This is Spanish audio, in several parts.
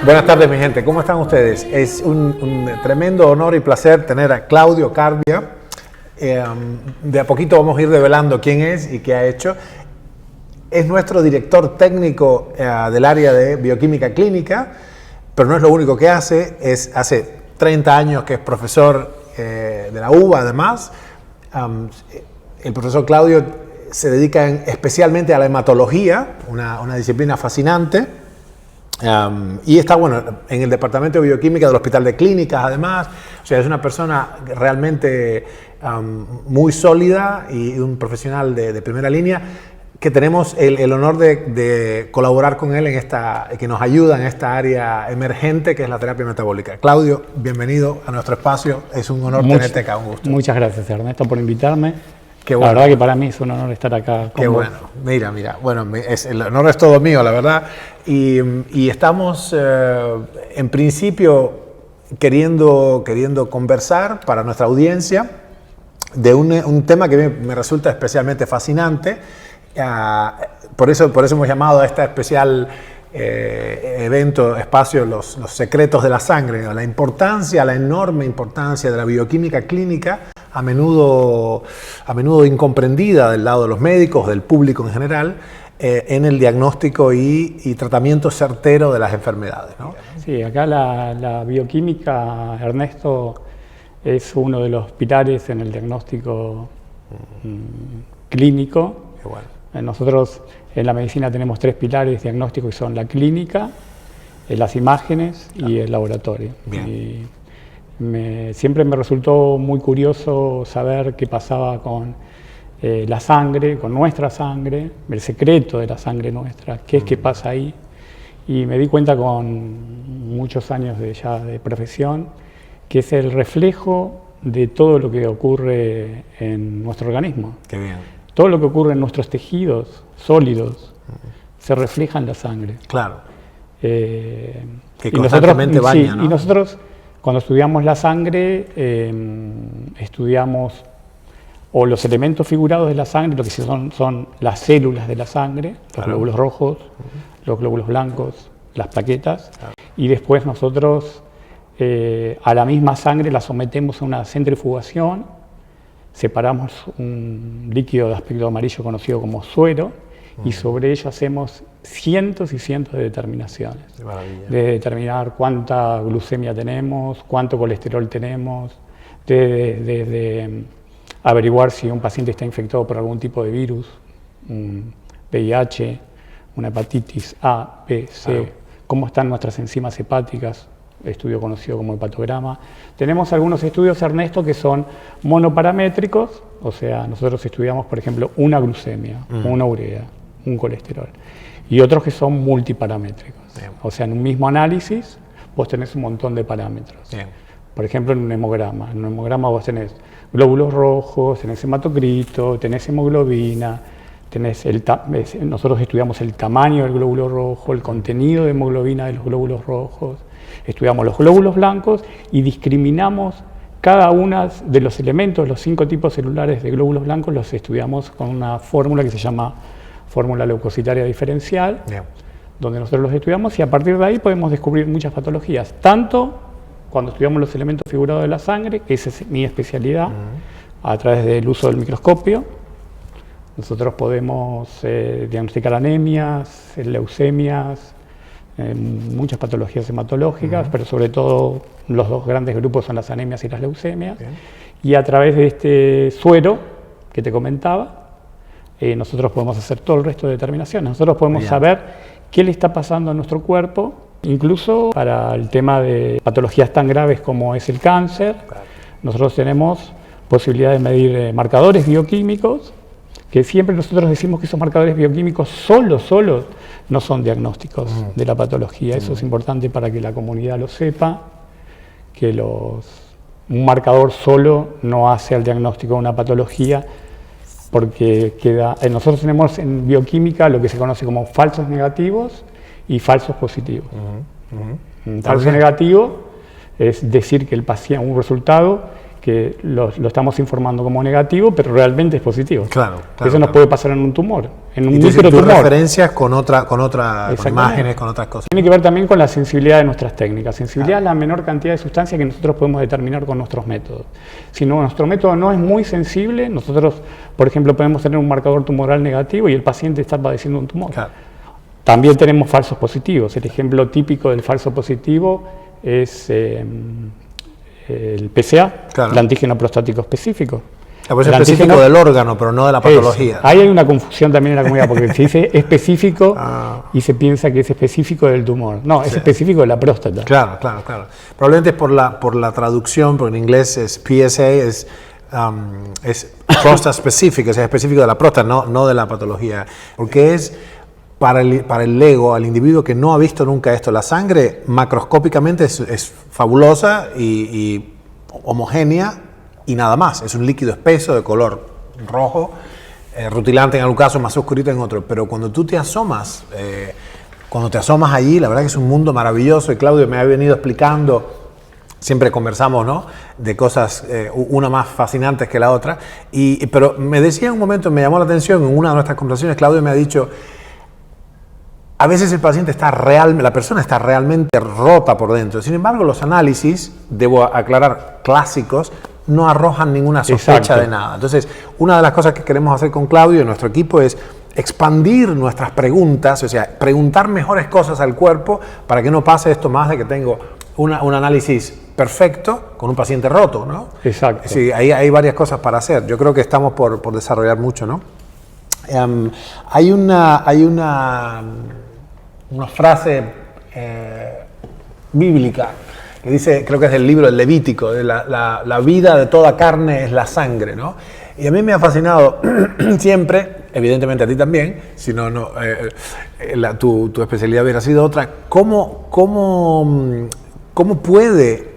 Buenas tardes, mi gente. ¿Cómo están ustedes? Es un tremendo honor y placer tener a Claudio Carbia. De a poquito vamos a ir develando quién es y qué ha hecho. Es nuestro director técnico del área de bioquímica clínica, pero no es lo único que hace. Hace 30 años que es profesor de la UBA, además. El profesor Claudio se dedica especialmente a la hematología, una disciplina fascinante. Y está, bueno, en el departamento de bioquímica del Hospital de Clínicas, además. O sea, es una persona realmente muy sólida y un profesional de primera línea, que tenemos el honor de colaborar con él que nos ayuda en esta área emergente que es la terapia metabólica. Claudio, bienvenido a nuestro espacio. Es un honor tenerte acá, un gusto. Muchas gracias, Ernesto, por invitarme. Qué bueno. La verdad que para mí es un honor estar acá con Qué vos. bueno. Mira. Bueno, el honor es todo mío, la verdad. Y estamos, en principio, queriendo conversar para nuestra audiencia de un tema que me resulta especialmente fascinante. Por eso hemos llamado a este especial espacio, los secretos de la sangre, ¿no? La enorme importancia de la bioquímica clínica, a menudo incomprendida del lado de los médicos, del público en general, en el diagnóstico y tratamiento certero de las enfermedades, ¿no? Sí, acá la bioquímica, Ernesto, es uno de los pilares en el diagnóstico clínico. Qué bueno. Nosotros en la medicina tenemos 3 pilares diagnósticos, que son la clínica, las imágenes y el laboratorio. Bien. Y siempre me resultó muy curioso saber qué pasaba con la sangre, con nuestra sangre, el secreto de la sangre nuestra, qué es que pasa ahí. Y me di cuenta con muchos años de profesión que es el reflejo de todo lo que ocurre en nuestro organismo. Qué bien. Todo lo que ocurre en nuestros tejidos sólidos se refleja en la sangre. Claro. Que constantemente baña, ¿no? Y nosotros, cuando estudiamos la sangre, estudiamos o los elementos figurados de la sangre, lo que son las células de la sangre, los glóbulos rojos, los glóbulos blancos, las plaquetas, y después nosotros a la misma sangre la sometemos a una centrifugación, separamos un líquido de aspecto amarillo conocido como suero, y sobre ello hacemos cientos y cientos de determinaciones. Qué maravilla. De determinar cuánta glucemia tenemos, cuánto colesterol tenemos, de averiguar si un paciente está infectado por algún tipo de virus, un VIH, una hepatitis A, B, C, cómo están nuestras enzimas hepáticas, estudio conocido como hepatograma. Tenemos algunos estudios, Ernesto, que son monoparamétricos, o sea, nosotros estudiamos, por ejemplo, una glucemia, una urea, un colesterol, y otros que son multiparamétricos. Bien. O sea, en un mismo análisis vos tenés un montón de parámetros. Bien. Por ejemplo, en un hemograma vos tenés glóbulos rojos, tenés hematocrito, tenés hemoglobina, nosotros estudiamos el tamaño del glóbulo rojo, el contenido de hemoglobina de los glóbulos rojos, estudiamos los glóbulos blancos y discriminamos cada uno de los elementos, los 5 tipos celulares de glóbulos blancos, los estudiamos con una fórmula que se llama fórmula leucocitaria diferencial, donde nosotros los estudiamos y a partir de ahí podemos descubrir muchas patologías, tanto cuando estudiamos los elementos figurados de la sangre, que esa es mi especialidad, a través del uso del microscopio. Nosotros podemos diagnosticar anemias, leucemias, muchas patologías hematológicas, pero sobre todo los 2 grandes grupos son las anemias y las leucemias. Bien. Y a través de este suero que te comentaba, nosotros podemos hacer todo el resto de determinaciones. Nosotros podemos saber qué le está pasando a nuestro cuerpo, incluso para el tema de patologías tan graves como es el cáncer. Nosotros tenemos posibilidad de medir marcadores bioquímicos, que siempre nosotros decimos que esos marcadores bioquímicos solos no son diagnósticos de la patología. Eso es importante para que la comunidad lo sepa, que un marcador solo no hace al diagnóstico de una patología, porque nosotros tenemos en bioquímica lo que se conoce como falsos negativos y falsos positivos. Un falso negativo es decir que un resultado que lo estamos informando como negativo, pero realmente es positivo. Claro, Eso nos puede pasar en un tumor, en un microtumor. microtumor. Referencias con imágenes, con otras cosas. Tiene que ver también con la sensibilidad de nuestras técnicas. Sensibilidad es la menor cantidad de sustancias que nosotros podemos determinar con nuestros métodos. Si nuestro método no es muy sensible, nosotros, por ejemplo, podemos tener un marcador tumoral negativo y el paciente está padeciendo un tumor. Claro. También tenemos falsos positivos. El ejemplo típico del falso positivo es el PSA, el antígeno prostático específico. Es específico del órgano, pero no de la patología. Ahí hay una confusión también en la comunidad, porque se dice específico y se piensa que es específico del tumor. No, es específico de la próstata. Claro. Probablemente es por la traducción, porque en inglés es PSA, es prostate specific, es específico de la próstata, no de la patología. Porque es para el ego, al individuo que no ha visto nunca esto. La sangre macroscópicamente es fabulosa y homogénea y nada más. Es un líquido espeso de color rojo, rutilante en algún caso, más oscurito en otro. Pero cuando tú te asomas, allí, la verdad que es un mundo maravilloso. Y Claudio me ha venido explicando, siempre conversamos, ¿no?, de cosas, una más fascinantes que la otra. Pero me decía en un momento, me llamó la atención, en una de nuestras conversaciones, Claudio me ha dicho: a veces el paciente la persona está realmente rota por dentro. Sin embargo, los análisis, debo aclarar, clásicos, no arrojan ninguna sospecha de nada. Entonces, una de las cosas que queremos hacer con Claudio y nuestro equipo es expandir nuestras preguntas, o sea, preguntar mejores cosas al cuerpo para que no pase esto más de que tengo un análisis perfecto con un paciente roto, ¿no? Exacto. Sí, ahí hay varias cosas para hacer. Yo creo que estamos por desarrollar mucho, ¿no? Hay una frase bíblica que dice, creo que es del libro del Levítico, de la vida de toda carne es la sangre, ¿no? Y a mí me ha fascinado siempre, evidentemente a ti también, si no, tu especialidad hubiera sido otra, cómo puede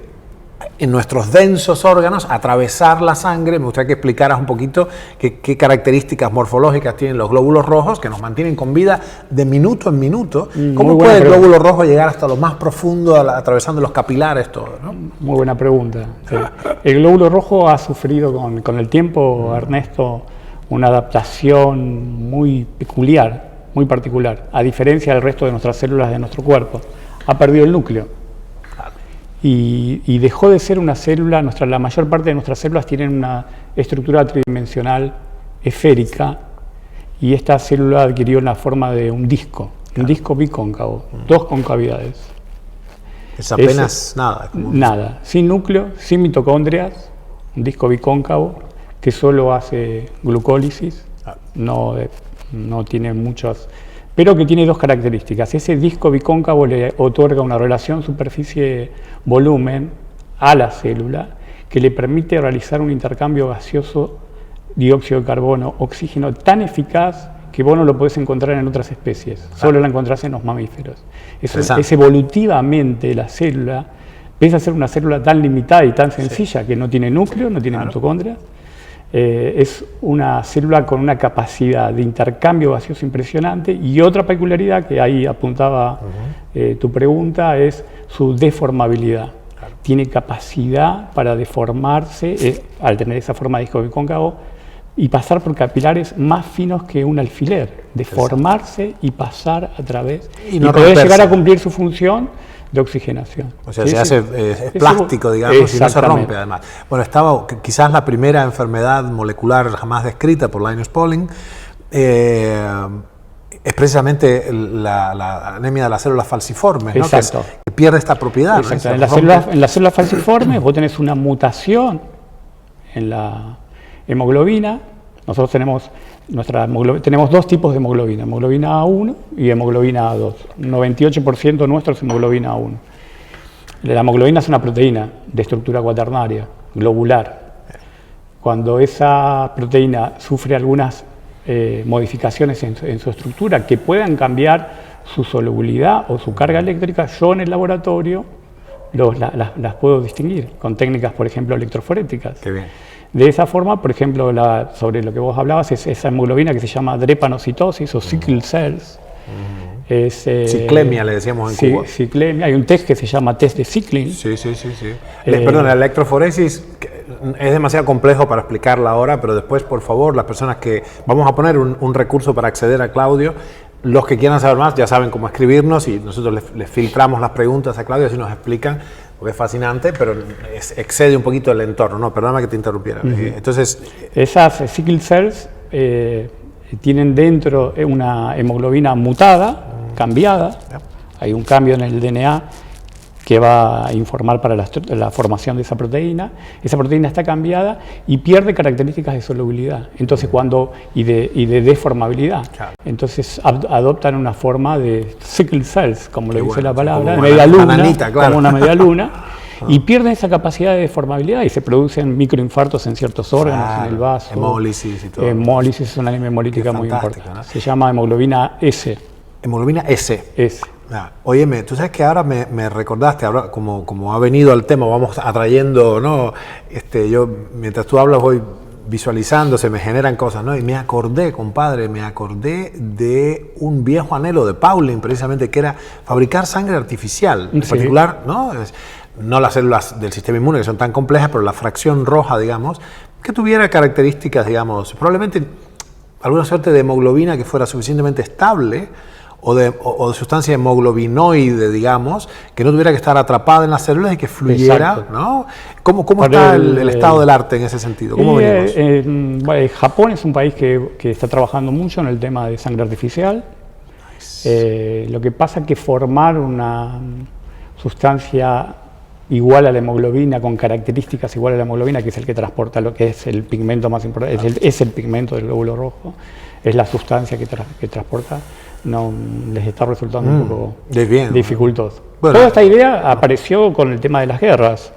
en nuestros densos órganos atravesar la sangre. Me gustaría que explicaras un poquito qué características morfológicas tienen los glóbulos rojos que nos mantienen con vida de minuto en minuto. ¿Cómo puede el glóbulo rojo llegar hasta lo más profundo, atravesando los capilares, todo, ¿no? Muy buena pregunta. Sí. El glóbulo rojo ha sufrido con el tiempo, Ernesto, una adaptación muy peculiar, muy particular, a diferencia del resto de nuestras células de nuestro cuerpo. Ha perdido el núcleo. Y dejó de ser una célula. La mayor parte de nuestras células tienen una estructura tridimensional esférica, y esta célula adquirió la forma de un disco bicóncavo, dos concavidades. Es apenas nada. Nada, sin núcleo, sin mitocondrias, un disco bicóncavo que solo hace glucólisis, no tiene muchas, pero que tiene dos características. Ese disco bicóncavo le otorga una relación superficie-volumen a la célula que le permite realizar un intercambio gaseoso dióxido de carbono, oxígeno, tan eficaz que vos no lo podés encontrar en otras especies, solo la encontrás en los mamíferos. Es evolutivamente la célula, pese a ser una célula tan limitada y tan sencilla, que no tiene núcleo, no tiene mitocondrias, es una célula con una capacidad de intercambio gaseoso impresionante. Y otra peculiaridad que ahí apuntaba tu pregunta es su deformabilidad. Tiene capacidad para deformarse al tener esa forma de disco bicóncavo y pasar por capilares más finos que un alfiler, deformarse y pasar a través y poder llegar a cumplir su función de oxigenación. O sea, es plástico, digamos, y no se rompe además. Bueno, estaba quizás la primera enfermedad molecular jamás descrita por Linus Pauling, es precisamente la anemia de las células falciformes, ¿no? Que pierde esta propiedad. Exacto. En las células falciformes vos tenés una mutación en la hemoglobina. Nosotros tenemos dos tipos de hemoglobina, hemoglobina A1 y hemoglobina A2. 98% nuestro es hemoglobina A1. La hemoglobina es una proteína de estructura cuaternaria, globular. Cuando esa proteína sufre algunas modificaciones en su estructura que puedan cambiar su solubilidad o su carga eléctrica, yo en el laboratorio las puedo distinguir con técnicas, por ejemplo, electroforéticas. Qué bien. De esa forma, por ejemplo, sobre lo que vos hablabas, es esa hemoglobina que se llama drepanocitosis o sickle cells. Ciclemia le decíamos en Cuba. Ciclemia. Hay un test que se llama test de Sickling. Sí. Perdón, la electroforesis, es demasiado complejo para explicarla ahora, pero después, por favor, las personas que... Vamos a poner un recurso para acceder a Claudio. Los que quieran saber más ya saben cómo escribirnos y nosotros les filtramos las preguntas a Claudio, así nos explican, porque es fascinante, pero excede un poquito el entorno. No, perdóname que te interrumpiera. Entonces... Esas sickle cells tienen dentro una hemoglobina mutada, cambiada. Hay un cambio en el DNA que va a informar para la formación de esa proteína. Esa proteína está cambiada y pierde características de solubilidad y de deformabilidad. Claro. Entonces adoptan una forma de sickle cells, como le dice la palabra, media luna, claro. Como una media luna, y pierden esa capacidad de deformabilidad y se producen microinfartos en ciertos órganos, en el vaso. Hemólisis y todo. Hemólisis es una anemia hemolítica muy importante. ¿No? Se llama hemoglobina S. Hemoglobina S. S. Óyeme, tú sabes que ahora me recordaste, ahora como ha venido al tema, vamos atrayendo, ¿no? Yo, mientras tú hablas, voy visualizando, se me generan cosas, ¿no? Y me acordé, compadre, de un viejo anhelo de Pauling, precisamente, que era fabricar sangre artificial, en particular, ¿no? No las células del sistema inmune, que son tan complejas, pero la fracción roja, digamos, que tuviera características, digamos, probablemente alguna suerte de hemoglobina que fuera suficientemente estable, o de sustancia hemoglobinoide, digamos, que no tuviera que estar atrapada en las células y que fluyera. Exacto. ¿No? ¿Cómo está el estado del arte en ese sentido? ¿Cómo venimos? Japón es un país que está trabajando mucho en el tema de sangre artificial. Nice. Lo que pasa es que formar una sustancia igual a la hemoglobina, con características igual a la hemoglobina, que es el que transporta lo que es el pigmento más importante, es el pigmento del glóbulo rojo, es la sustancia que transporta, no les está resultando un poco dificultoso. Bueno, toda esta idea apareció con el tema de las guerras,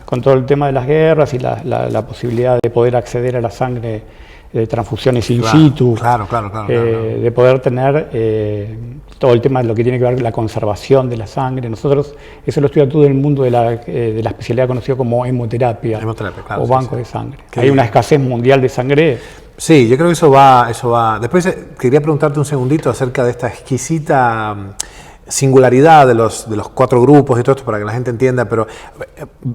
con todo el tema de las guerras y la posibilidad de poder acceder a la sangre de transfusiones in situ, de poder tener todo el tema de lo que tiene que ver con la conservación de la sangre. Nosotros, eso lo estudia todo el mundo de la especialidad conocida como hemoterapia o banco de sangre. Hay una escasez mundial de sangre. Sí, yo creo que eso va. Después quería preguntarte un segundito acerca de esta exquisita singularidad de los 4 grupos y todo esto para que la gente entienda, pero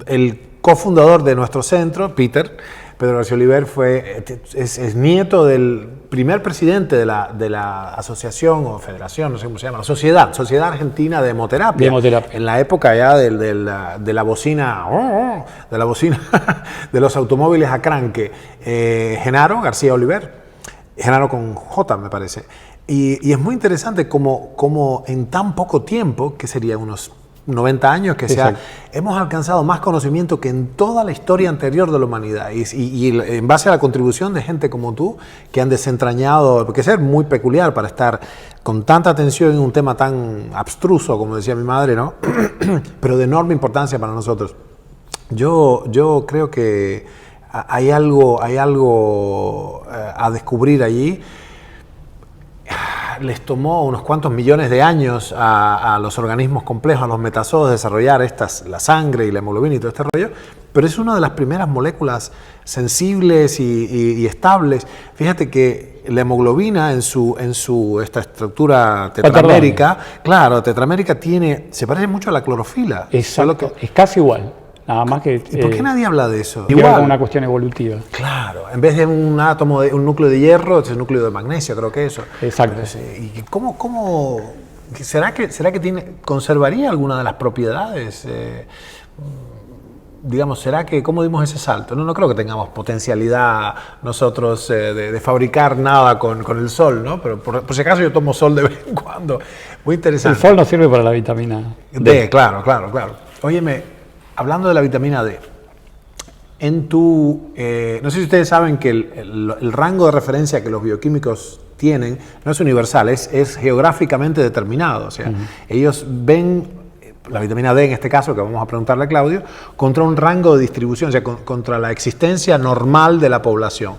el cofundador de nuestro centro, Pedro García Oliver, es nieto del primer presidente de la asociación o federación, no sé cómo se llama, la Sociedad Argentina de Hemoterapia. En la época ya de la bocina de los automóviles a cranque. Genaro García Oliver, Genaro con J me parece. Y es muy interesante como en tan poco tiempo, que sería unos 90 años, hemos alcanzado más conocimiento que en toda la historia anterior de la humanidad y en base a la contribución de gente como tú que han desentrañado, porque es muy peculiar para estar con tanta atención en un tema tan abstruso, como decía mi madre, ¿no? Pero de enorme importancia para nosotros. Yo creo que hay algo a descubrir allí. Les tomó unos cuantos millones de años a los organismos complejos, a los metazoos, desarrollar la sangre y la hemoglobina y todo este rollo, pero es una de las primeras moléculas sensibles y estables. Fíjate que la hemoglobina en esta estructura tetramérica, se parece mucho a la clorofila. Exacto, es casi igual. Nada más que, ¿y por qué nadie habla de eso? Igual con una cuestión evolutiva. Claro, en vez de un núcleo de hierro, es un núcleo de magnesio, creo que eso. Exacto. ¿Y cómo será que conservaría alguna de las propiedades? Digamos, ¿será que cómo dimos ese salto? No creo que tengamos potencialidad nosotros de fabricar nada con el sol, ¿no? Pero por si acaso yo tomo sol de vez en cuando. Muy interesante. El sol no sirve para la vitamina D. Claro. Óyeme, hablando de la vitamina D, no sé si ustedes saben que el rango de referencia que los bioquímicos tienen no es universal, es geográficamente determinado. O sea, ellos ven la vitamina D en este caso, que vamos a preguntarle a Claudio, contra un rango de distribución, o sea, contra la existencia normal de la población.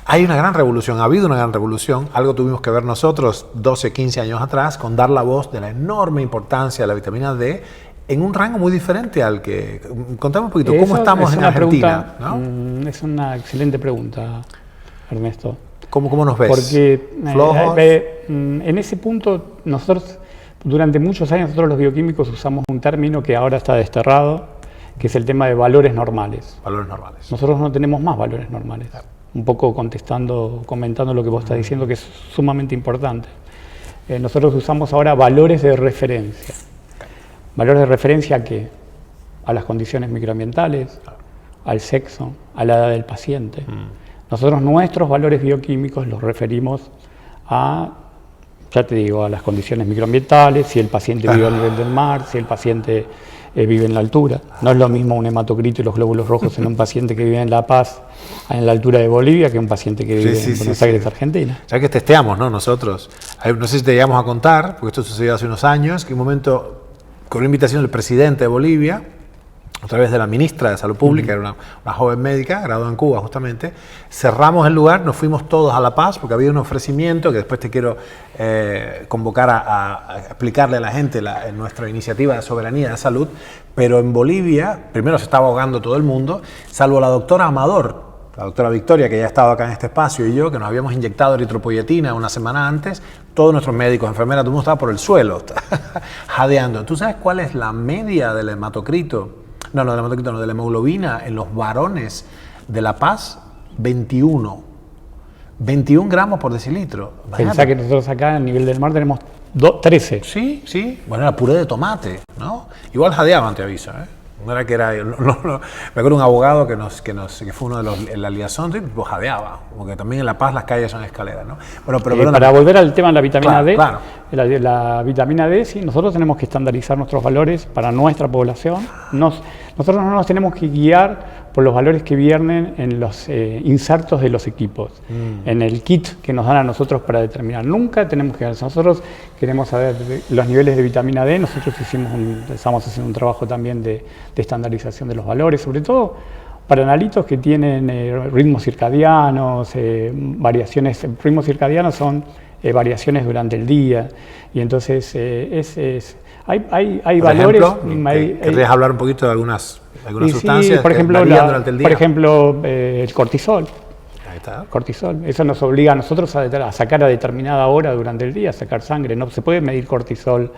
Hay una gran revolución, ha habido una gran revolución, algo tuvimos que ver nosotros 12, 15 años atrás, con dar la voz de la enorme importancia de la vitamina D en un rango muy diferente al que... Contame un poquito, ¿cómo estamos en Argentina? ¿No? Es una excelente pregunta, Ernesto. ¿Cómo nos ves? Porque en ese punto, nosotros, durante muchos años, nosotros los bioquímicos usamos un término que ahora está desterrado, que es el tema de valores normales. Valores normales. Nosotros no tenemos más valores normales. Un poco comentando lo que vos estás diciendo, que es sumamente importante. Nosotros usamos ahora valores de referencia. ¿Valores de referencia a qué? A las condiciones microambientales, al sexo, a la edad del paciente. Nosotros nuestros valores bioquímicos los referimos a, ya te digo, a las condiciones microambientales, si el paciente vive al nivel del mar, si el paciente vive en la altura. No es lo mismo un hematocrito y los glóbulos rojos en un paciente que vive en La Paz, en la altura de Bolivia, que un paciente que vive en Buenos Aires, Argentina. Ya que testeamos, ¿no? Nosotros, no sé si te llegamos a contar, porque esto sucedió hace unos años, que en un momento, con una invitación del presidente de Bolivia, a través de la ministra de Salud Pública, era una joven médica, graduada en Cuba justamente, cerramos el lugar, nos fuimos todos a La Paz, porque había un ofrecimiento que después te quiero convocar a explicarle a la gente nuestra iniciativa de soberanía de salud, pero en Bolivia, primero se estaba ahogando todo el mundo, salvo la doctora Amador, la doctora Victoria, que ya estaba acá en este espacio, y yo, que nos habíamos inyectado eritropoyetina una semana antes, todos nuestros médicos, enfermeras, todo el mundo estaba por el suelo, jadeando. ¿Tú sabes cuál es la media del hematocrito? No, de la hemoglobina en los varones de La Paz, 21 gramos por decilitro. Pensá que nosotros acá a nivel del mar tenemos 13. Sí. Bueno, era puré de tomate, ¿no? Igual jadeaban, te aviso, ¿eh? No era que era... No. Me acuerdo un abogado que fue uno de los... La liazón, pues jadeaba. Porque también en La Paz las calles son escaleras, ¿no? Bueno, pero para volver al tema de la vitamina D, claro. La vitamina D, sí, nosotros tenemos que estandarizar nuestros valores para nuestra población. Nosotros no nos tenemos que guiar por los valores que vienen en los insertos de los equipos, en el kit que nos dan a nosotros para determinar. Nunca tenemos que ver. Nosotros queremos saber los niveles de vitamina D. Nosotros estamos haciendo un trabajo también de estandarización de los valores, sobre todo para analitos que tienen ritmos circadianos, variaciones. Ritmos circadianos son variaciones durante el día, y entonces hay por valores. Ejemplo, ¿querrías hablar un poquito de algunas sustancias por ejemplo, que varían durante el día? Por ejemplo, el cortisol. Ahí está. Cortisol. Eso nos obliga a nosotros a sacar a determinada hora durante el día, a sacar sangre. No se puede medir cortisol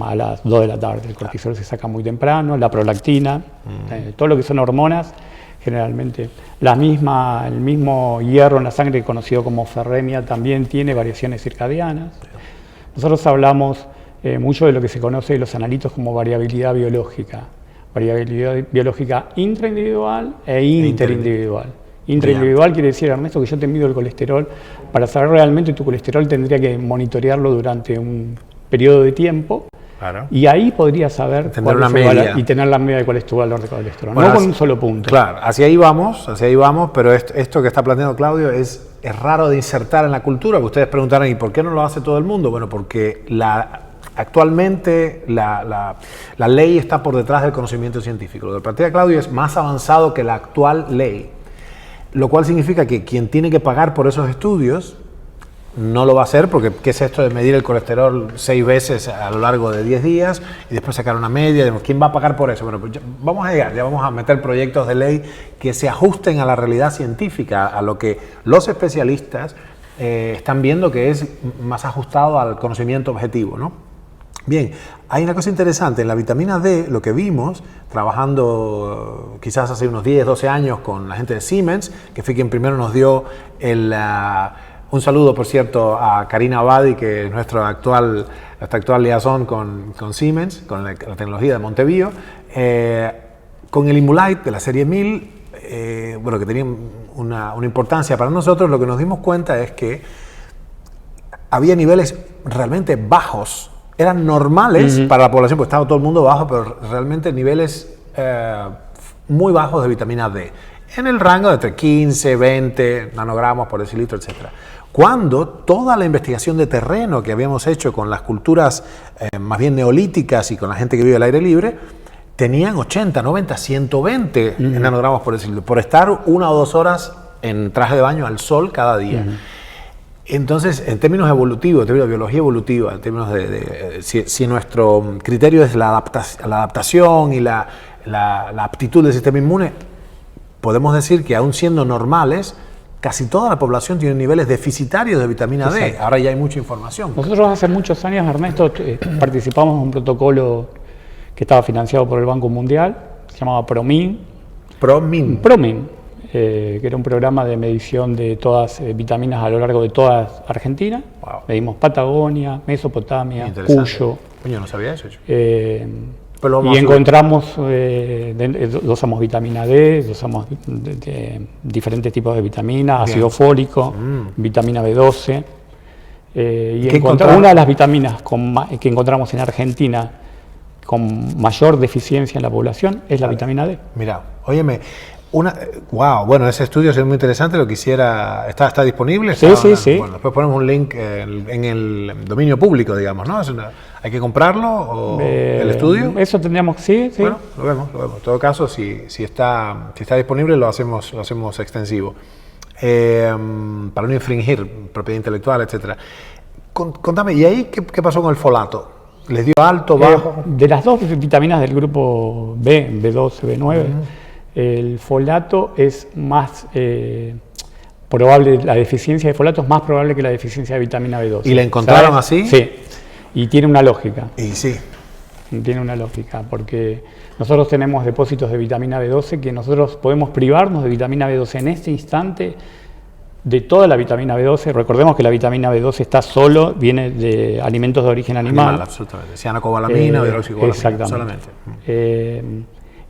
a las 2 de la tarde. El cortisol se saca muy temprano, la prolactina, todo lo que son hormonas. Generalmente el mismo hierro en la sangre, conocido como ferremia, también tiene variaciones circadianas. Nosotros hablamos mucho de lo que se conoce de los analitos como variabilidad biológica intraindividual e interindividual. Intraindividual quiere decir, Ernesto, que yo te mido el colesterol. Para saber realmente tu colesterol tendría que monitorearlo durante un periodo de tiempo. Claro. Y ahí podría saber tener una media y tener la media de cuál es tu valor de colesterol, bueno, no con un solo punto. Claro, hacia ahí vamos, pero esto que está planteando Claudio es raro de insertar en la cultura, porque ustedes preguntarán, ¿y por qué no lo hace todo el mundo? Bueno, porque actualmente la ley está por detrás del conocimiento científico. Lo que plantea Claudio es más avanzado que la actual ley, lo cual significa que quien tiene que pagar por esos estudios no lo va a hacer, porque ¿qué es esto de medir el colesterol 6 veces a lo largo de 10 días y después sacar una media? ¿Quién va a pagar por eso? Bueno, pues vamos a llegar, ya vamos a meter proyectos de ley que se ajusten a la realidad científica, a lo que los especialistas están viendo que es más ajustado al conocimiento objetivo, ¿no? Bien, hay una cosa interesante, en la vitamina D lo que vimos, trabajando quizás hace unos 10, 12 años con la gente de Siemens, que fue quien primero nos dio un saludo, por cierto, a Karina Abadi, que es nuestra actual liaison con Siemens, con la tecnología de Montevideo, con el Imulite de la serie 1000, que tenía una importancia para nosotros. Lo que nos dimos cuenta es que había niveles realmente bajos, eran normales para la población, porque estaba todo el mundo bajo, pero realmente niveles muy bajos de vitamina D, en el rango de entre 15, 20 nanogramos por decilitro, etc. Cuando toda la investigación de terreno que habíamos hecho con las culturas más bien neolíticas y con la gente que vive al aire libre, tenían 80, 90, 120 nanogramos por decilitro, por estar 1 o 2 horas en traje de baño al sol cada día. Entonces, en términos evolutivos, en términos de biología evolutiva, en términos si nuestro criterio es la adaptación y la aptitud del sistema inmune, podemos decir que aún siendo normales, casi toda la población tiene niveles deficitarios de vitamina D. Exacto. Ahora ya hay mucha información. Nosotros hace muchos años, Ernesto, participamos en un protocolo que estaba financiado por el Banco Mundial, se llamaba PROMIN. PROMIN. PROMIN, que era un programa de medición de todas vitaminas a lo largo de toda Argentina. Wow. Medimos Patagonia, Mesopotamia, Interesante. Cuyo. Coño, no sabía eso yo. Y encontramos, dosamos vitamina D, dosamos diferentes tipos de vitaminas, ácido fólico, vitamina B12. Y una de las vitaminas que encontramos en Argentina con mayor deficiencia en la población es la vitamina D. Mira, óyeme, wow, bueno, ese estudio es muy interesante, lo quisiera, ¿está disponible? Sí. Bueno, después ponemos un link en el dominio público, digamos, ¿no? ¿Hay que comprarlo o el estudio? Eso tendríamos, sí. Bueno, lo vemos. En todo caso, si está disponible, lo hacemos extensivo. Para no infringir propiedad intelectual, etcétera. Contame, ¿y ahí qué pasó con el folato? ¿Les dio alto, bajo? De las dos vitaminas del grupo B, B12, B9, el folato es más probable, la deficiencia de folato es más probable que la deficiencia de vitamina B12. ¿Y la encontraron así? Sí, y tiene una lógica. Y sí. Tiene una lógica, porque nosotros tenemos depósitos de vitamina B12 que nosotros podemos privarnos de vitamina B12 en este instante de toda la vitamina B12. Recordemos que la vitamina B12 viene de alimentos de origen animal. Absolutamente. Cianocobalamina o hidroxicobalamina. Exactamente.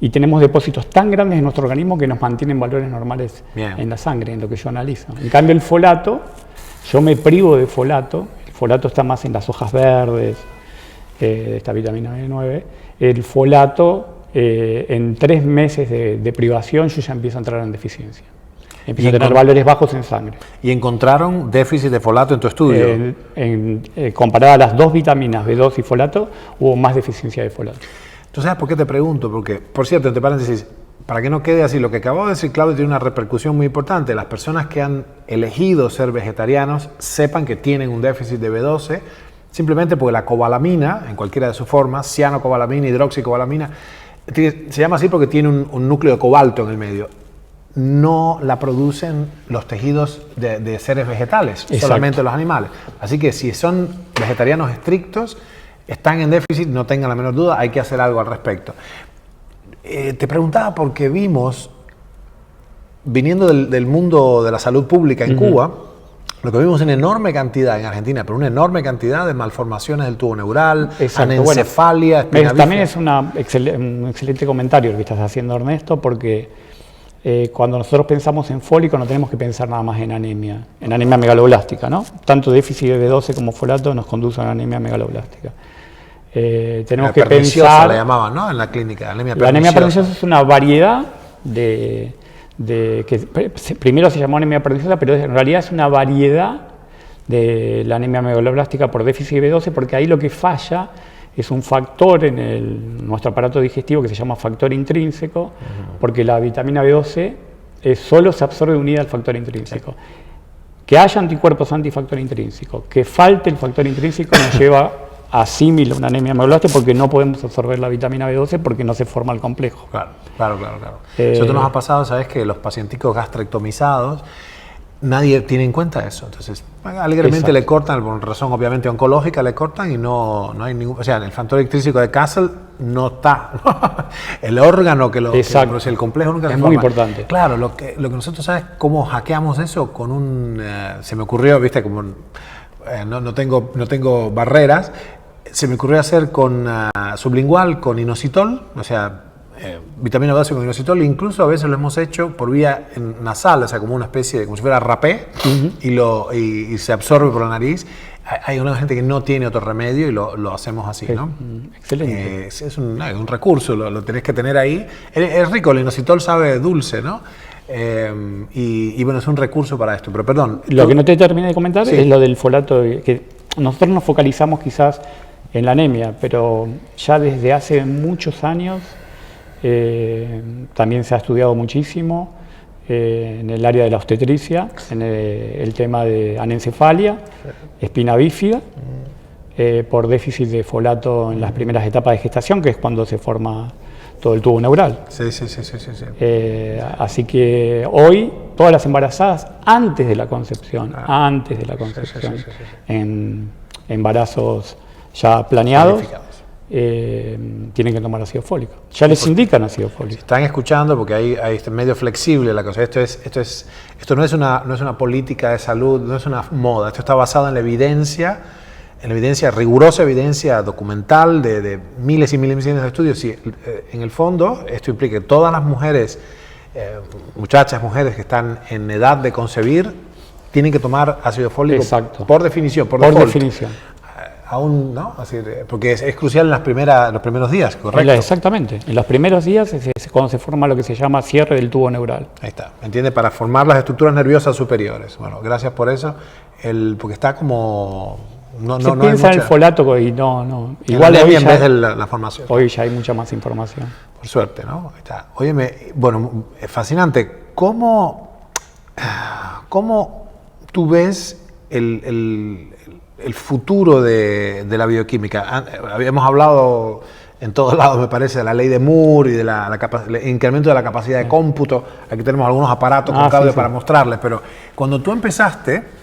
Y tenemos depósitos tan grandes en nuestro organismo que nos mantienen valores normales en la sangre, en lo que yo analizo. En cambio, el folato, yo me privo de folato. El folato está más en las hojas verdes, de esta vitamina B9. El folato, en 3 meses de privación, yo ya empiezo a entrar en deficiencia. Empiezo a tener valores bajos en sangre. ¿Y encontraron déficit de folato en tu estudio? Comparada a las dos vitaminas, B2 y folato, hubo más deficiencia de folato. ¿Tú sabes por qué te pregunto? Porque, por cierto, entre paréntesis, para que no quede así, lo que acabo de decir, Claudio, tiene una repercusión muy importante. Las personas que han elegido ser vegetarianos sepan que tienen un déficit de B12, simplemente porque la cobalamina, en cualquiera de sus formas, cianocobalamina, hidroxicobalamina, se llama así porque tiene un núcleo de cobalto en el medio. No la producen los tejidos de seres vegetales, solamente los animales. Así que si son vegetarianos estrictos, están en déficit, no tengan la menor duda, hay que hacer algo al respecto. Te preguntaba porque vimos, viniendo del mundo de la salud pública en Cuba, lo que vimos en enorme cantidad en Argentina, pero una enorme cantidad de malformaciones del tubo neural, anencefalia, espina bífida. También es un excelente comentario el que estás haciendo, Ernesto, porque cuando nosotros pensamos en fólico no tenemos que pensar nada más en anemia megaloblástica, ¿no? Tanto déficit de B12 como folato nos conduce a una anemia megaloblástica. Tenemos que pensar... la llamaban, ¿no? En la clínica, anemia perniciosa. La anemia perniciosa es una variedad que primero se llamó anemia perniciosa, pero en realidad es una variedad de la anemia megaloblástica por déficit de B12, porque ahí lo que falla es un factor en nuestro aparato digestivo que se llama factor intrínseco, porque la vitamina B12 solo se absorbe unida al factor intrínseco. Que haya anticuerpos antifactor intrínseco, que falte el factor intrínseco nos lleva a una anemia megaloblástica porque no podemos absorber la vitamina B12 porque no se forma el complejo. Claro. Eso nos ha pasado, ¿sabes? Que los pacienticos gastrectomizados, nadie tiene en cuenta eso. Entonces, alegremente le cortan, por razón obviamente oncológica, le cortan y no hay ningún... O sea, en el factor intrínseco de Castle no está. El órgano que lo produce, el complejo nunca se forma. Es muy importante. Claro, lo que nosotros sabes cómo hackeamos eso con un... se me ocurrió, viste, como... no tengo barreras. Se me ocurrió hacer con sublingual, con inositol, o sea, vitamina B12 con inositol, incluso a veces lo hemos hecho por vía nasal, o sea, como una especie de, como si fuera rapé, y se absorbe por la nariz. Hay una gente que no tiene otro remedio y lo hacemos así, ¿no? Excelente. Es un recurso, lo tenés que tener ahí. Es rico, el inositol sabe dulce, ¿no? Y bueno, es un recurso para esto, pero perdón. Lo que no te terminé de comentar es lo del folato, que nosotros nos focalizamos quizás en la anemia, pero ya desde hace muchos años también se ha estudiado muchísimo en el área de la obstetricia, en el tema de anencefalia, espina bífida, por déficit de folato en las primeras etapas de gestación, que es cuando se forma todo el tubo neural. Sí. Así que hoy todas las embarazadas antes de la concepción, en embarazos ya planeados, tienen que tomar ácido fólico. Ya les indican ácido fólico. Están escuchando porque hay medio flexible la cosa. Esto no es una política de salud, no es una moda. Esto está basado en la evidencia, rigurosa evidencia documental de miles y miles de estudios. Y en el fondo, esto implica que todas las mujeres, mujeres que están en edad de concebir, tienen que tomar ácido fólico. Exacto. Por definición, por definición. Aún, ¿no? Así, porque es crucial en los primeros días, ¿correcto? Exactamente. En los primeros días es cuando se forma lo que se llama cierre del tubo neural. Ahí está. ¿Me entiende? Para formar las estructuras nerviosas superiores. Bueno, gracias por eso. Porque está como... Se piensa en el folato y no. Igual hoy en vez de la formación. Hoy ya hay mucha más información. Por suerte, ¿no? Ahí está. Óyeme, bueno, es fascinante. ¿Cómo tú ves el futuro de la bioquímica? Habíamos hablado en todos lados, me parece, de la ley de Moore y del incremento de la capacidad de cómputo. Aquí tenemos algunos aparatos con cable para mostrarles, pero cuando tú empezaste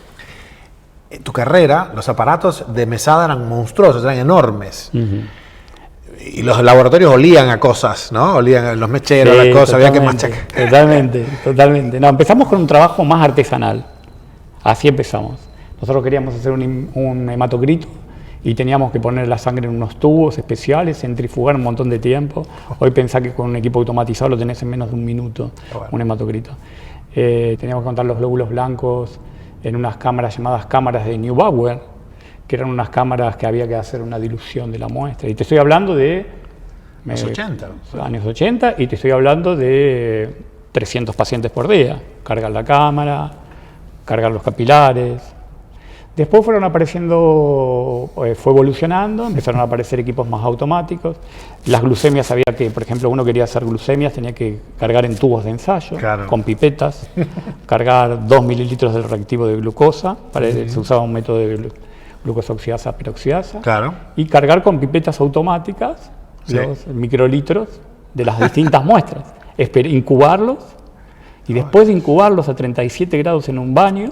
tu carrera, los aparatos de mesada eran monstruosos, eran enormes. Y los laboratorios olían a cosas, ¿no? Olían a los mecheros, las cosas, había que machacar. Totalmente. No, empezamos con un trabajo más artesanal. Así empezamos. Nosotros queríamos hacer un hematocrito y teníamos que poner la sangre en unos tubos especiales, centrifugar un montón de tiempo. Hoy pensá que con un equipo automatizado lo tenés en menos de un minuto, un hematocrito. Teníamos que contar los glóbulos blancos en unas cámaras llamadas cámaras de Neubauer, que eran unas cámaras que había que hacer una dilución de la muestra. Y te estoy hablando de... Los 80. Años 80, y te estoy hablando de 300 pacientes por día. Cargar la cámara, cargar los capilares. Después fueron apareciendo, fue evolucionando, empezaron a aparecer equipos más automáticos. Las glucemias, había que, por ejemplo, uno quería hacer glucemias, tenía que cargar en tubos de ensayo, con pipetas, cargar 2 mililitros del reactivo de glucosa, se usaba un método de glucosa oxidasa, peroxidasa, y cargar con pipetas automáticas los microlitros de las distintas muestras, incubarlos, y después de incubarlos a 37 grados en un baño,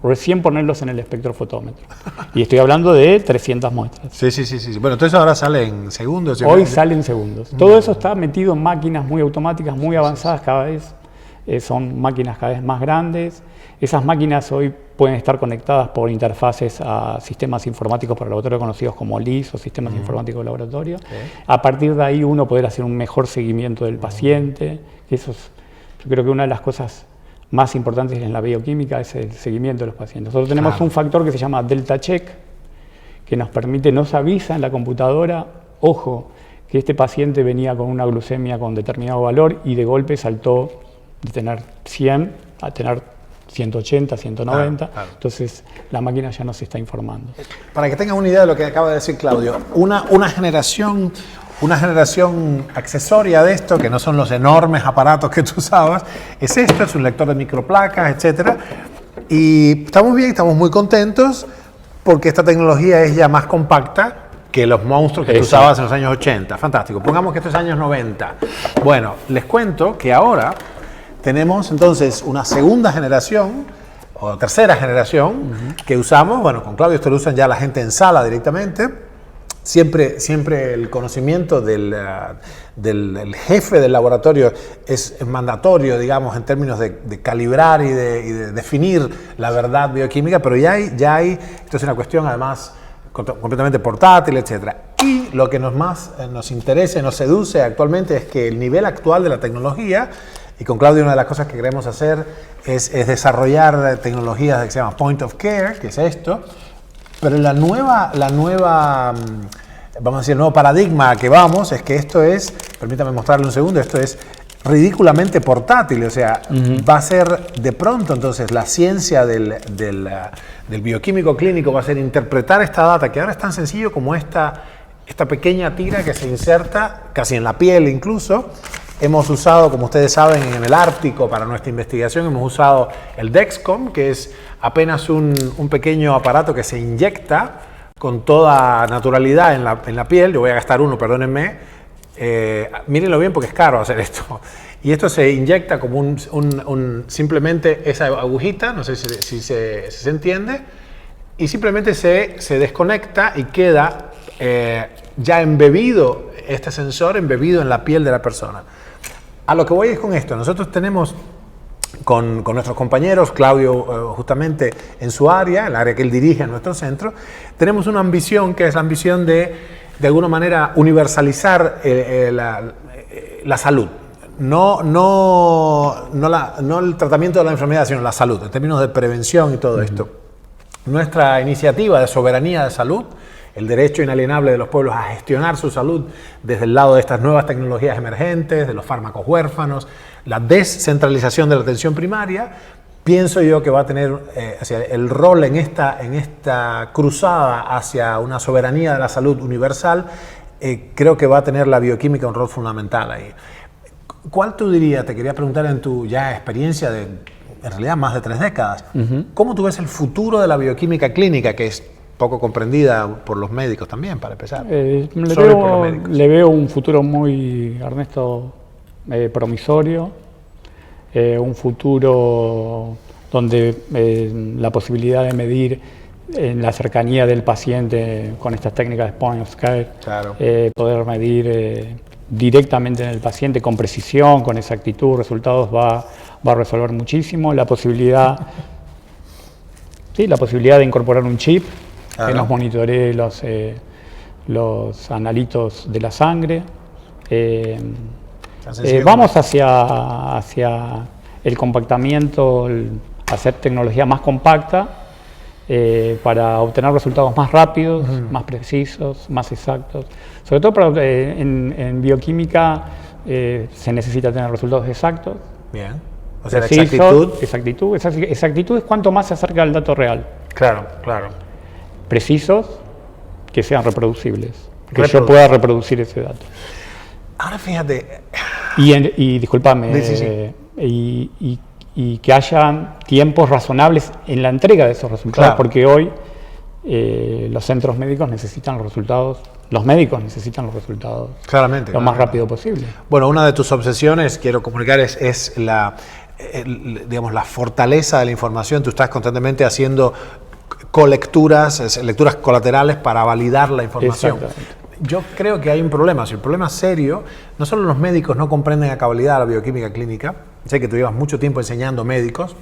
recién ponerlos en el espectrofotómetro. Y estoy hablando de 300 muestras. Sí. Bueno, todo eso ahora sale en segundos. Hoy sale en segundos. Todo eso está metido en máquinas muy automáticas, muy avanzadas cada vez. Son máquinas cada vez más grandes. Esas máquinas hoy pueden estar conectadas por interfaces a sistemas informáticos por laboratorio conocidos como LIS o sistemas informáticos de laboratorio. A partir de ahí uno poder hacer un mejor seguimiento del paciente. Eso es, yo creo que una de las cosas más importantes en la bioquímica es el seguimiento de los pacientes. Nosotros tenemos un factor que se llama delta check, que nos avisa en la computadora, ojo, que este paciente venía con una glucemia con determinado valor y de golpe saltó de tener 100 a tener 180, 190, entonces la máquina ya nos está informando. Para que tengan una idea de lo que acaba de decir Claudio, una generación accesoria de esto, que no son los enormes aparatos que tú usabas, es esto, es un lector de microplacas, etc. Y estamos bien, estamos muy contentos porque esta tecnología es ya más compacta que los monstruos que tú usabas en los años 80. Fantástico. Pongamos que esto es años 90. Bueno, les cuento que ahora tenemos entonces una segunda generación o tercera generación que usamos, bueno, con Claudio esto lo usan ya la gente en sala directamente. Siempre el conocimiento del jefe del laboratorio es mandatorio, digamos, en términos de calibrar y de definir la verdad bioquímica, pero ya hay, esto es una cuestión además completamente portátil, etc. Y lo que nos interesa y nos seduce actualmente es que el nivel actual de la tecnología, y con Claudio una de las cosas que queremos hacer es desarrollar tecnologías que se llama point of care, que es esto. Pero la nueva, vamos a decir, el nuevo paradigma que vamos es que esto es, permítame mostrarle un segundo, esto es ridículamente portátil, o sea, va a ser de pronto entonces la ciencia del bioquímico clínico va a ser interpretar esta data, que ahora es tan sencillo como esta pequeña tira que se inserta casi en la piel incluso. Hemos usado, como ustedes saben, en el Ártico para nuestra investigación, hemos usado el Dexcom, que es apenas un pequeño aparato que se inyecta con toda naturalidad en la piel. Yo voy a gastar uno, perdónenme. Mírenlo bien porque es caro hacer esto. Y esto se inyecta como simplemente esa agujita, no sé si se entiende, y simplemente se desconecta y queda ya embebido, este sensor embebido en la piel de la persona. A lo que voy es con esto. Nosotros tenemos con nuestros compañeros, Claudio justamente en su área, el área que él dirige en nuestro centro, tenemos una ambición que es la ambición de alguna manera universalizar la salud. No el tratamiento de la enfermedad, sino la salud, en términos de prevención y todo esto. Nuestra iniciativa de soberanía de salud, el derecho inalienable de los pueblos a gestionar su salud desde el lado de estas nuevas tecnologías emergentes, de los fármacos huérfanos, la descentralización de la atención primaria, pienso yo que va a tener el rol en esta cruzada hacia una soberanía de la salud universal, creo que va a tener la bioquímica un rol fundamental ahí. ¿Cuál tú dirías, te quería preguntar en tu ya experiencia de, en realidad, más de 3 décadas, cómo tú ves el futuro de la bioquímica clínica, que es poco comprendida por los médicos también, para empezar? Le veo un futuro muy, Ernesto, promisorio, un futuro donde la posibilidad de medir en la cercanía del paciente con estas técnicas de point of care, claro. Poder medir directamente en el paciente con precisión, con exactitud, resultados va a resolver muchísimo. La posibilidad de incorporar un chip que nos monitoree los analitos de la sangre. Vamos hacia el compactamiento, hacer tecnología más compacta para obtener resultados más rápidos, más precisos, más exactos. Sobre todo en bioquímica se necesita tener resultados exactos. Bien. O sea, precisos, exactitud es cuanto más se acerca al dato real. Claro, claro. Precisos, que sean reproducibles, que yo pueda reproducir ese dato. Ahora fíjate. Y discúlpame, y que haya tiempos razonables en la entrega de esos resultados, claro. Porque hoy los centros médicos necesitan los resultados, los médicos necesitan los resultados claramente, lo más rápido posible. Bueno, una de tus obsesiones, quiero comunicar, es la fortaleza de la información. Tú estás constantemente haciendo lecturas colaterales para validar la información. Yo creo que hay un problema, un problema serio. No solo los médicos no comprenden a cabalidad la bioquímica clínica, sé que tú llevas mucho tiempo enseñando médicos,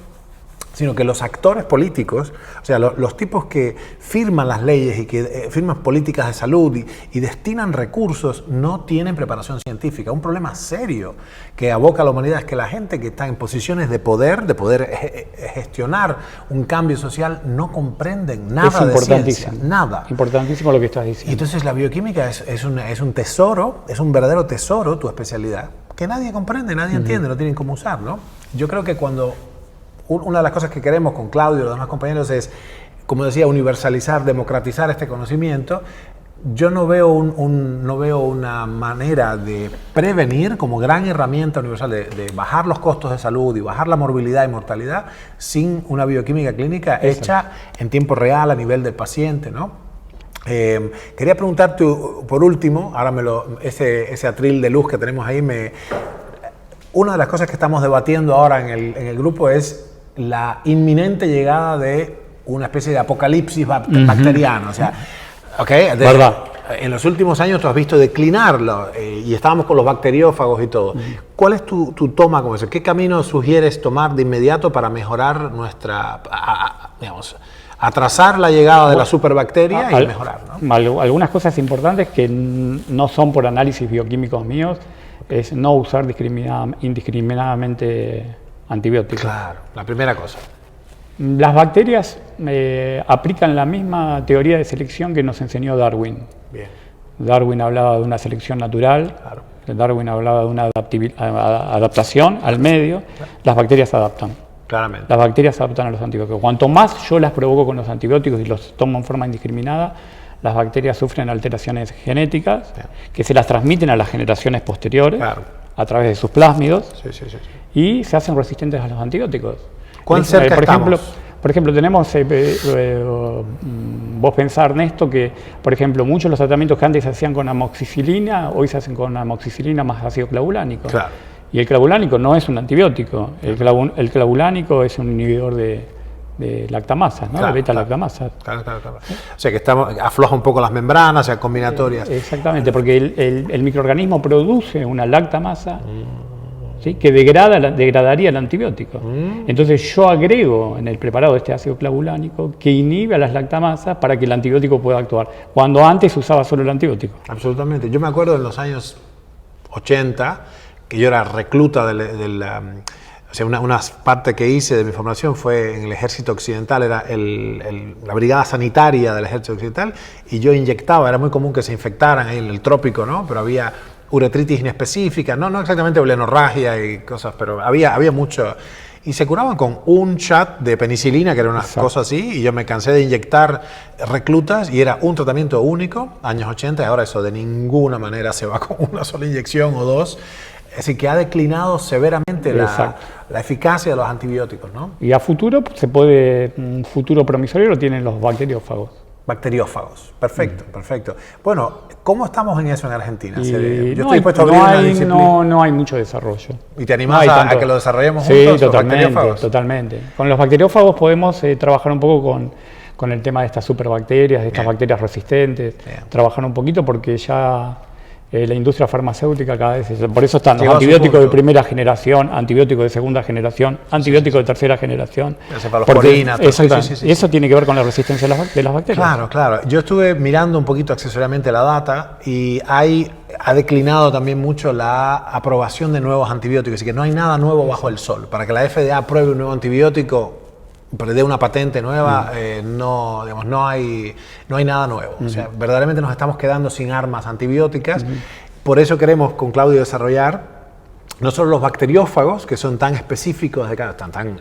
sino que los actores políticos, o sea, los tipos que firman las leyes y que firman políticas de salud y destinan recursos, no tienen preparación científica. Un problema serio que aboca a la humanidad es que la gente que está en posiciones de poder gestionar un cambio social, no comprenden nada de ciencia, nada. Importantísimo lo que estás diciendo. Y entonces la bioquímica es un tesoro, es un verdadero tesoro, tu especialidad, que nadie comprende, nadie entiende, no tienen cómo usar, ¿no? Yo creo que una de las cosas que queremos con Claudio y los demás compañeros es, como decía, universalizar, democratizar este conocimiento. Yo no veo una manera de prevenir como gran herramienta universal de bajar los costos de salud y bajar la morbilidad y mortalidad sin una bioquímica clínica hecha en tiempo real a nivel del paciente, ¿no? Quería preguntarte por último, ahora ese atril de luz que tenemos ahí, una de las cosas que estamos debatiendo ahora en el grupo es la inminente llegada de una especie de apocalipsis bacteriano. O sea, en los últimos años tú has visto declinarlo y estábamos con los bacteriófagos y todo. ¿Cuál es tu toma con eso? ¿Qué camino sugieres tomar de inmediato para mejorar atrasar la llegada de la superbacteria y mejorar, ¿no? Algunas cosas importantes que no son por análisis bioquímicos míos es no usar indiscriminadamente antibióticos. Claro, la primera cosa. Las bacterias aplican la misma teoría de selección que nos enseñó Darwin. Bien. Darwin hablaba de una selección natural, claro. Darwin hablaba de una adaptación al medio, claro. Las bacterias se adaptan. Claramente. Las bacterias se adaptan a los antibióticos. Cuanto más yo las provoco con los antibióticos y los tomo en forma indiscriminada, las bacterias sufren alteraciones genéticas que se las transmiten a las generaciones posteriores, claro. A través de sus plásmidos, y se hacen resistentes a los antibióticos. ¿Cuán cerca estamos? Por ejemplo, tenemos, vos pensar, Ernesto, que, por ejemplo, muchos de los tratamientos que antes se hacían con amoxicilina, hoy se hacen con amoxicilina más ácido clavulánico. Claro. Y el clavulánico no es un antibiótico, el clavulánico es un inhibidor de de lactamasa, ¿no? De beta-lactamasa. Claro. O sea que afloja un poco las membranas, o sea, combinatorias. Exactamente, porque el microorganismo produce una lactamasa, ¿sí? Que degradaría el antibiótico. Entonces yo agrego en el preparado este ácido clavulánico que inhibe a las lactamasas para que el antibiótico pueda actuar, cuando antes usaba solo el antibiótico. Absolutamente. Yo me acuerdo en los años 80, que yo era recluta o sea, una parte que hice de mi formación fue en el Ejército Occidental, era la brigada sanitaria del Ejército Occidental, y yo inyectaba, era muy común que se infectaran ahí en el trópico, ¿no? Pero había uretritis inespecífica, no exactamente blenorragia y cosas, pero había mucho. Y se curaban con un shot de penicilina, que era una cosa así, y yo me cansé de inyectar reclutas, y era un tratamiento único, años 80, y ahora eso de ninguna manera se va con una sola inyección o dos. Es decir, que ha declinado severamente la eficacia de los antibióticos, ¿no? Y a futuro, un futuro promisorio lo tienen los bacteriófagos. Bacteriófagos, perfecto. Bueno, ¿cómo estamos en eso en Argentina? Yo estoy dispuesto a abrir una disciplina. No hay mucho desarrollo. ¿Y te animás a que lo desarrollemos juntos? Sí, totalmente. Con los bacteriófagos podemos trabajar un poco con el tema de estas superbacterias, de estas bacterias resistentes, trabajar un poquito porque ya la industria farmacéutica cada vez, por eso están los antibióticos de primera generación, antibióticos de segunda generación, antibióticos de tercera generación. Eso tiene que ver con la resistencia de las bacterias. Claro. Yo estuve mirando un poquito accesoriamente la data y ha declinado también mucho la aprobación de nuevos antibióticos, así que no hay nada nuevo bajo el sol. Para que la FDA apruebe un nuevo antibiótico, dé una patente nueva, no hay nada nuevo. O sea, verdaderamente nos estamos quedando sin armas antibióticas. Por eso queremos con Claudio desarrollar no solo los bacteriófagos, que son tan específicos,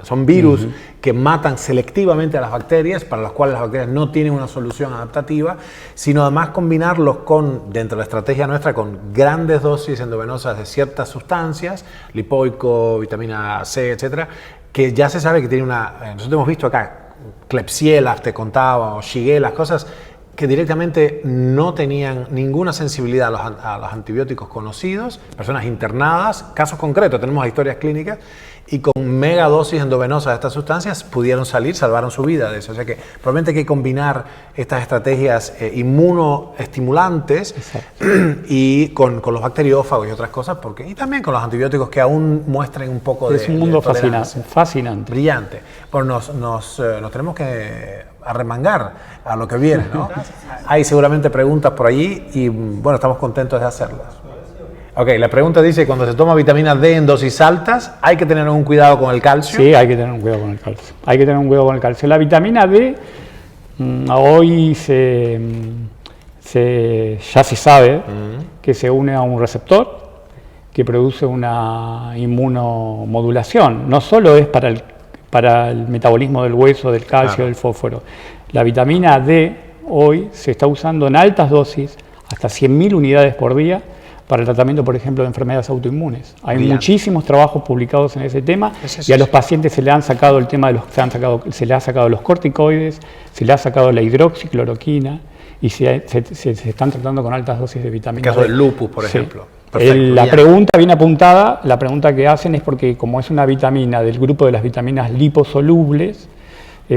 son virus que matan selectivamente a las bacterias, para los cuales las bacterias no tienen una solución adaptativa, sino además combinarlos dentro de la estrategia nuestra, con grandes dosis endovenosas de ciertas sustancias, lipoico, vitamina C, etcétera, que ya se sabe que tiene nosotros hemos visto acá, Klebsiella, te contaba, o Shigella, cosas que directamente no tenían ninguna sensibilidad a los antibióticos conocidos, personas internadas, casos concretos, tenemos historias clínicas, y con megadosis endovenosas de estas sustancias pudieron salir, salvaron su vida de eso. O sea que probablemente hay que combinar estas estrategias inmunoestimulantes y con los bacteriófagos y otras cosas, y también con los antibióticos que aún muestren un poco es un mundo fascinante. Brillante. Bueno, nos tenemos que arremangar a lo que viene, ¿no? Hay seguramente preguntas por allí y bueno, estamos contentos de hacerlas. Ok, la pregunta dice, cuando se toma vitamina D en dosis altas, ¿hay que tener un cuidado con el calcio? Sí, hay que tener un cuidado con el calcio. La vitamina D, hoy ya se sabe que se une a un receptor que produce una inmunomodulación. No solo es para el metabolismo del hueso, del calcio, del fósforo. La vitamina D hoy se está usando en altas dosis, hasta 100.000 unidades por día, para el tratamiento, por ejemplo, de enfermedades autoinmunes. Hay muchísimos trabajos publicados en ese tema y a los pacientes se le han sacado el tema se le ha sacado los corticoides, se le ha sacado la hidroxicloroquina y se están tratando con altas dosis de vitamina D. El caso del lupus, por ejemplo. La pregunta bien apuntada, la pregunta que hacen es porque como es una vitamina del grupo de las vitaminas liposolubles,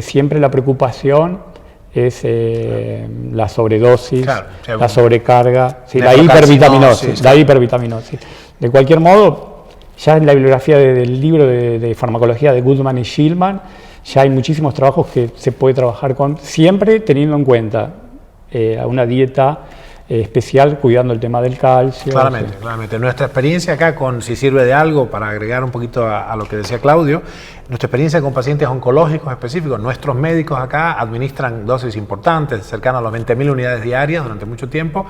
siempre la preocupación es la sobredosis, la sobrecarga, la hipervitaminosis. De cualquier modo, ya en la bibliografía del libro de farmacología de Goodman y Shillman, ya hay muchísimos trabajos que se puede trabajar con, siempre teniendo en cuenta una dieta especial, cuidando el tema del calcio. Claramente. Nuestra experiencia acá, si sirve de algo, para agregar un poquito a lo que decía Claudio, nuestra experiencia con pacientes oncológicos específicos, nuestros médicos acá administran dosis importantes, cercanas a las 20.000 unidades diarias durante mucho tiempo,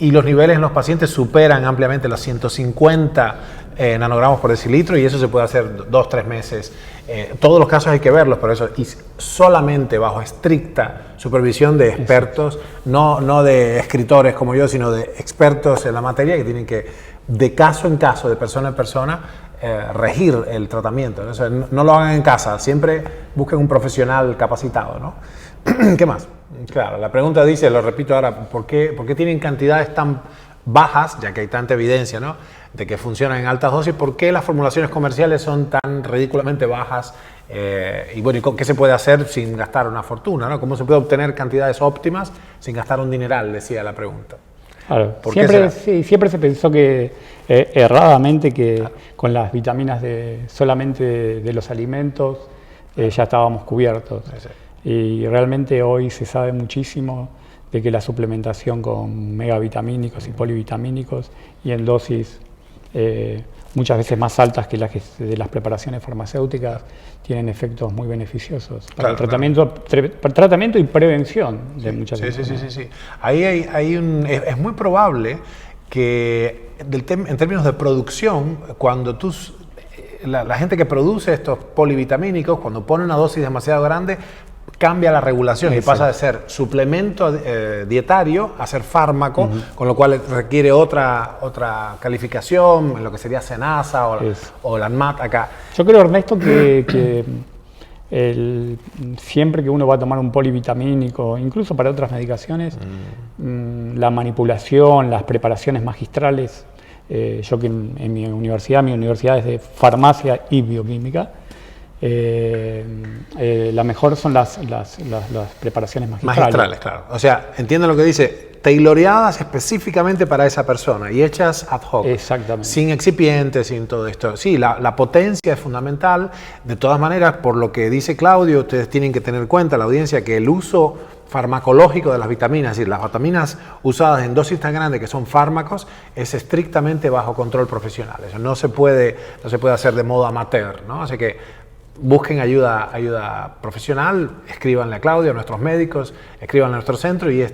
y los niveles en los pacientes superan ampliamente los 150 nanogramos por decilitro, y eso se puede hacer 2-3 meses. Todos los casos hay que verlos, por eso, y solamente bajo estricta supervisión de expertos, no de escritores como yo, sino de expertos en la materia que tienen que, de caso en caso, de persona en persona, regir el tratamiento, ¿no? O sea, no lo hagan en casa, siempre busquen un profesional capacitado, ¿no? ¿Qué más? Claro, la pregunta dice, lo repito ahora, ¿por qué tienen cantidades tan bajas, ya que hay tanta evidencia, ¿no? de que funcionan en altas dosis, ¿por qué las formulaciones comerciales son tan ridículamente bajas? Y bueno, ¿qué se puede hacer sin gastar una fortuna, ¿no? ¿Cómo se puede obtener cantidades óptimas sin gastar un dineral? Decía la pregunta. Claro, siempre se pensó que erradamente que con las vitaminas solamente de los alimentos ya estábamos cubiertos. Sí. Y realmente hoy se sabe muchísimo de que la suplementación con megavitamínicos y polivitamínicos y en dosis muchas veces más altas que las de las preparaciones farmacéuticas tienen efectos muy beneficiosos para el tratamiento y prevención de muchas enfermedades. Sí. Ahí es muy probable que en términos de producción, cuando la gente que produce estos polivitamínicos, cuando pone una dosis demasiado grande, cambia la regulación y pasa de ser suplemento dietario a ser fármaco, con lo cual requiere otra calificación, en lo que sería SENASA o la ANMAT acá. Yo creo, Ernesto, que siempre que uno va a tomar un polivitamínico, incluso para otras medicaciones, la manipulación, las preparaciones magistrales, yo que en mi universidad es de farmacia y bioquímica, la mejor son las preparaciones magistrales. Claro. O sea, entiendo lo que dice, tailoreadas específicamente para esa persona y hechas ad hoc. Exactamente. Sin excipientes, sin todo esto. Sí, la potencia es fundamental. De todas maneras, por lo que dice Claudio, ustedes tienen que tener en cuenta, la audiencia, que el uso farmacológico de las vitaminas, es decir, las vitaminas usadas en dosis tan grandes que son fármacos, es estrictamente bajo control profesional. Eso no se puede hacer de modo amateur, ¿no? Así que busquen ayuda profesional, escríbanle a Claudio, a nuestros médicos, escríbanle a nuestro centro y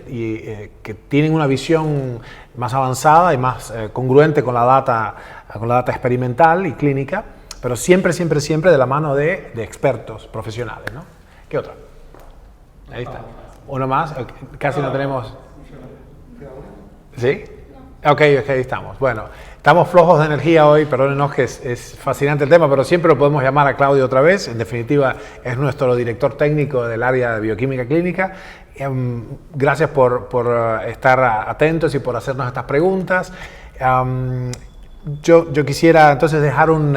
que tienen una visión más avanzada y más congruente con la data experimental y clínica, pero siempre de la mano de expertos profesionales, ¿no? ¿Qué otra? Ahí está. Uno más, casi no tenemos. ¿Sí? Ok, ahí estamos. Bueno, estamos flojos de energía hoy, perdónenos que es fascinante el tema, pero siempre lo podemos llamar a Claudio otra vez. En definitiva, es nuestro director técnico del área de bioquímica clínica. Gracias por estar atentos y por hacernos estas preguntas. Yo quisiera entonces dejar un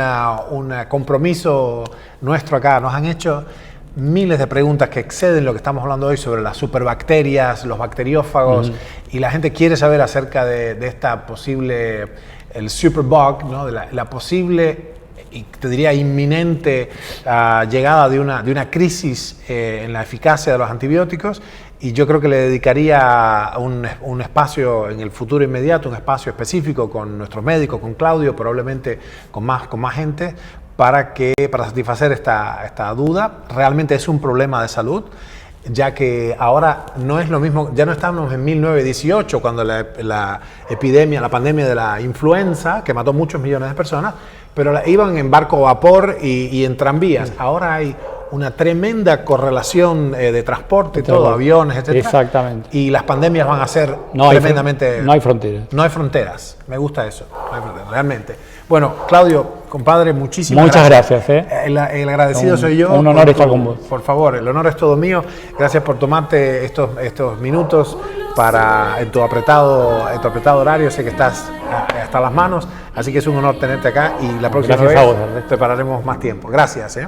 compromiso nuestro acá. Nos han hecho miles de preguntas que exceden lo que estamos hablando hoy sobre las superbacterias, los bacteriófagos, y la gente quiere saber acerca de esta posible, el superbug, ¿no? De la posible, y te diría inminente, llegada de una crisis en la eficacia de los antibióticos, y yo creo que le dedicaría un espacio en el futuro inmediato, un espacio específico con nuestros médicos, con Claudio, probablemente con más gente, para satisfacer esta duda. Realmente es un problema de salud, ya que ahora no es lo mismo, ya no estamos en 1918, cuando la pandemia de la influenza, que mató muchos millones de personas, pero iban en barco a vapor y en tranvías. Ahora hay una tremenda correlación de transporte, aviones, etc. Exactamente. Y las pandemias van a ser tremendamente... No hay fronteras. No hay fronteras. Me gusta eso. No hay fronteras, realmente. Bueno, Claudio, compadre, Muchas gracias. El agradecido soy yo. Un honor estar con vos. Por favor, el honor es todo mío. Gracias por tomarte estos minutos en tu apretado horario. Sé que estás hasta las manos, así que es un honor tenerte acá y la próxima vez prepararemos más tiempo. Gracias.